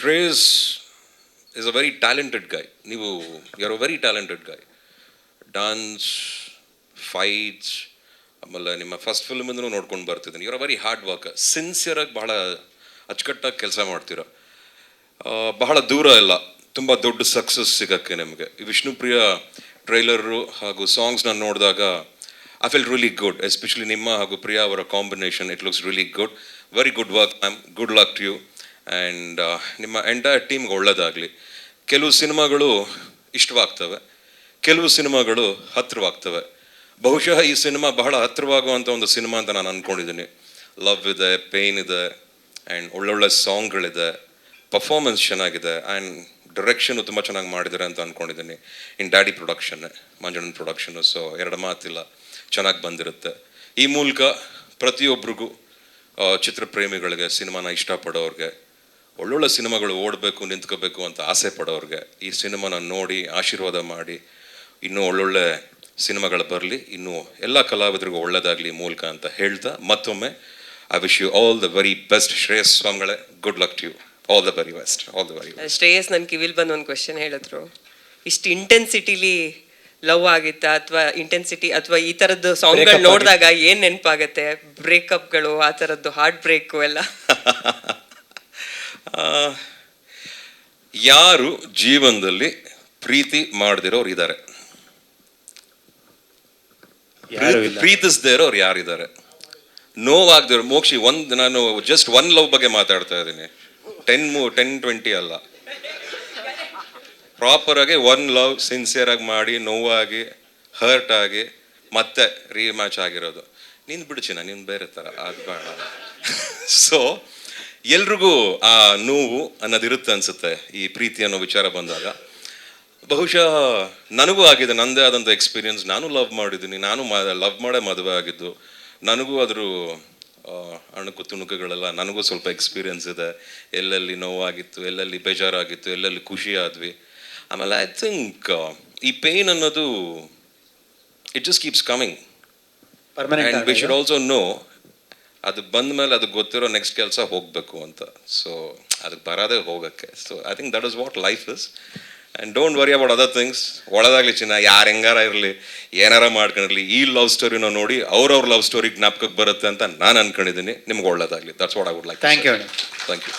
Shreyas is a very talented guy. You are a very talented guy. Dance, fights, ಆಮೇಲೆ ನಿಮ್ಮ first ಫಿಲ್ಮಿಂದನೂ ನೋಡ್ಕೊಂಡು ಬರ್ತಿದ್ದೀನಿ. You are a very hard worker. ಸಿನ್ಸಿಯರಾಗಿ ಬಹಳ ಅಚ್ಚುಕಟ್ಟಾಗಿ ಕೆಲಸ ಮಾಡ್ತೀರ. ಬಹಳ ದೂರ ಇಲ್ಲ ತುಂಬ ದೊಡ್ಡ ಸಕ್ಸಸ್ ಸಿಗೋಕ್ಕೆ ನಿಮಗೆ. ವಿಷ್ಣುಪ್ರಿಯ ಟ್ರೈಲರು ಹಾಗೂ ಸಾಂಗ್ಸ್ನ ನೋಡಿದಾಗ I feel really good, especially ನಿಮ್ಮ ಹಾಗೂ ಪ್ರಿಯಾ ಅವರ combination. It looks really good. Very good work ma'am. Good luck to you and ನಿಮ್ಮ ಎಂಟೈರ್ ಟೀಮ್ಗೆ ಒಳ್ಳೆಯದಾಗಲಿ. ಕೆಲವು ಸಿನಿಮಾಗಳು ಇಷ್ಟವಾಗ್ತವೆ, ಕೆಲವು ಸಿನಿಮಾಗಳು ಹತ್ತಿರವಾಗ್ತವೆ. ಬಹುಶಃ ಈ ಸಿನಿಮಾ ಬಹಳ ಹತ್ತಿರವಾಗುವಂಥ ಒಂದು ಸಿನಿಮಾ ಅಂತ ನಾನು ಅಂದ್ಕೊಂಡಿದ್ದೀನಿ. ಲವ್ ಇದೆ, ಪೇಯ್ನ್ ಇದೆ, ಆ್ಯಂಡ್ ಒಳ್ಳೊಳ್ಳೆ ಸಾಂಗ್ಗಳಿದೆ, ಪರ್ಫಾರ್ಮೆನ್ಸ್ ಚೆನ್ನಾಗಿದೆ, ಆ್ಯಂಡ್ ಡೈರೆಕ್ಷನು ತುಂಬ ಚೆನ್ನಾಗಿ ಮಾಡಿದ್ದಾರೆ ಅಂತ ಅಂದ್ಕೊಂಡಿದ್ದೀನಿ. ಇನ್ ಡ್ಯಾಡಿ ಪ್ರೊಡಕ್ಷನ್, ಮಂಜಣ್ಣನ ಪ್ರೊಡಕ್ಷನು. ಸೊ ಎರಡು ಮಾತಿಲ್ಲ, ಚೆನ್ನಾಗಿ ಬಂದಿರುತ್ತೆ. ಈ ಮೂಲಕ ಪ್ರತಿಯೊಬ್ಬರಿಗೂ, ಚಿತ್ರಪ್ರೇಮಿಗಳಿಗೆ, ಸಿನಿಮಾನ ಇಷ್ಟಪಡೋರಿಗೆ, ಒಳ್ಳೊಳ್ಳೆ ಸಿನಿಮಾಗಳು ಓಡಬೇಕು, ನಿಂತ್ಕೋಬೇಕು ಅಂತ ಆಸೆ ಪಡೋರಿಗೆ ಈ ಸಿನಿಮಾನ ನೋಡಿ ಆಶೀರ್ವಾದ ಮಾಡಿ, ಇನ್ನೂ ಒಳ್ಳೊಳ್ಳೆ ಸಿನಿಮಾಗಳು ಬರಲಿ, ಇನ್ನೂ ಎಲ್ಲ ಕಲಾವಿದರಿಗೂ ಒಳ್ಳೆಯದಾಗಲಿ ಮೂಲಕ ಅಂತ ಹೇಳ್ತಾ ಮತ್ತೊಮ್ಮೆ I wish you all the very best. Shreyas ಸ್ವಾಮಿಗಳೇ, good luck to you. All the very best. All the very best. Shreyas ನನ್ನ ಕಿವಿಲ್ ಬಂದು ಒಂದು ಕ್ವೆಶನ್ ಹೇಳಿದ್ರು. ಇಷ್ಟು ಇಂಟೆನ್ಸಿಟಿಲಿ ಲವ್ ಆಗಿತ್ತಾ, ಅಥವಾ ಇಂಟೆನ್ಸಿಟಿ ಅಥವಾ ಈ ಥರದ್ದು ಸಾಂಗ್ಗಳು ನೋಡಿದಾಗ ಏನು ನೆನಪಾಗತ್ತೆ? ಬ್ರೇಕಪ್ಗಳು, ಆ ಥರದ್ದು ಹಾರ್ಟ್ ಬ್ರೇಕು ಎಲ್ಲ? ಯಾರು ಜೀವನದಲ್ಲಿ ಪ್ರೀತಿ ಮಾಡದಿರೋರು ಇದ್ದಾರೆ? ಪ್ರೀತಿಸದೇ ಇರೋರು ಯಾರಿದ್ದಾರೆ? ನೋವಾಗದಿರೋ ಮೋಕ್ಷಿ ನಾನು ಜಸ್ಟ್ ಒನ್ ಲವ್ ಬಗ್ಗೆ ಮಾತಾಡ್ತಾ ಇದ್ದೀನಿ. 10-20 ಅಲ್ಲ. ಪ್ರಾಪರ್ ಆಗಿ ಒನ್ ಲವ್ ಸಿನ್ಸಿಯರ್ ಆಗಿ ಮಾಡಿ, ನೋವಾಗಿ, ಹರ್ಟ್ ಆಗಿ ಮತ್ತೆ ರೀಮ್ಯಾಚ್ ಆಗಿರೋದು. ನೀನು ಬಿಡುಚಿನ, ನೀನು ಬೇರೆ ಥರ, ಅದು ಬೇಡ. ಸೊ ಎಲ್ರಿಗೂ ಆ ನೋವು ಅನ್ನೋದಿರುತ್ತೆ ಅನ್ಸುತ್ತೆ ಈ ಪ್ರೀತಿ ಅನ್ನೋ ವಿಚಾರ ಬಂದಾಗ. ಬಹುಶಃ ನನಗೂ ಆಗಿದೆ, ನನ್ನದೇ ಆದಂಥ ಎಕ್ಸ್ಪೀರಿಯನ್ಸ್. ನಾನು ಲವ್ ಮಾಡಿದ್ದೀನಿ, ನಾನು ಲವ್ ಮಾಡೇ ಮದುವೆ ಆಗಿದ್ದು. ನನಗೂ ಅದ್ರ ಅಣುಕು ತುಣುಕುಗಳೆಲ್ಲ ನನಗೂ ಸ್ವಲ್ಪ ಎಕ್ಸ್ಪೀರಿಯನ್ಸ್ ಇದೆ. ಎಲ್ಲೆಲ್ಲಿ ನೋವಾಗಿತ್ತು, ಎಲ್ಲೆಲ್ಲಿ ಬೇಜಾರಾಗಿತ್ತು, ಎಲ್ಲೆಲ್ಲಿ ಖುಷಿ ಆದ್ವಿ. ಆಮೇಲೆ ಐ ಥಿಂಕ್ ಈ ಪೇನ್ ಅನ್ನೋದು it just keeps coming and we should also know ಅದು ಬಂದ ಮೇಲೆ ಅದಕ್ಕೆ ಗೊತ್ತಿರೋ ನೆಕ್ಸ್ಟ್ ಕೆಲಸ ಹೋಗಬೇಕು ಅಂತ. ಸೊ ಅದಕ್ಕೆ ಬರೋದೇ ಹೋಗೋಕ್ಕೆ. So I think that is what life is. And don't worry about other things. ಒಳ್ಳೆದಾಗಲಿ ಚಿನ್ನ, ಯಾರು ಹೆಂಗಾರ ಇರಲಿ, ಏನಾರ ಮಾಡ್ಕೊಂಡಿರಲಿ, ಈ ಲವ್ ಸ್ಟೋರಿನ ನೋಡಿ ಅವ್ರವ್ರ ಲವ್ ಸ್ಟೋರಿ ಜ್ಞಾಪಕಕ್ಕೆ ಬರುತ್ತೆ ಅಂತ ನಾನು ಅನ್ಕೊಂಡಿದ್ದೀನಿ. ನಿಮ್ಗೆ ಒಳ್ಳೆದಾಗಲಿ. That's what I would like. Thank you. Thank you.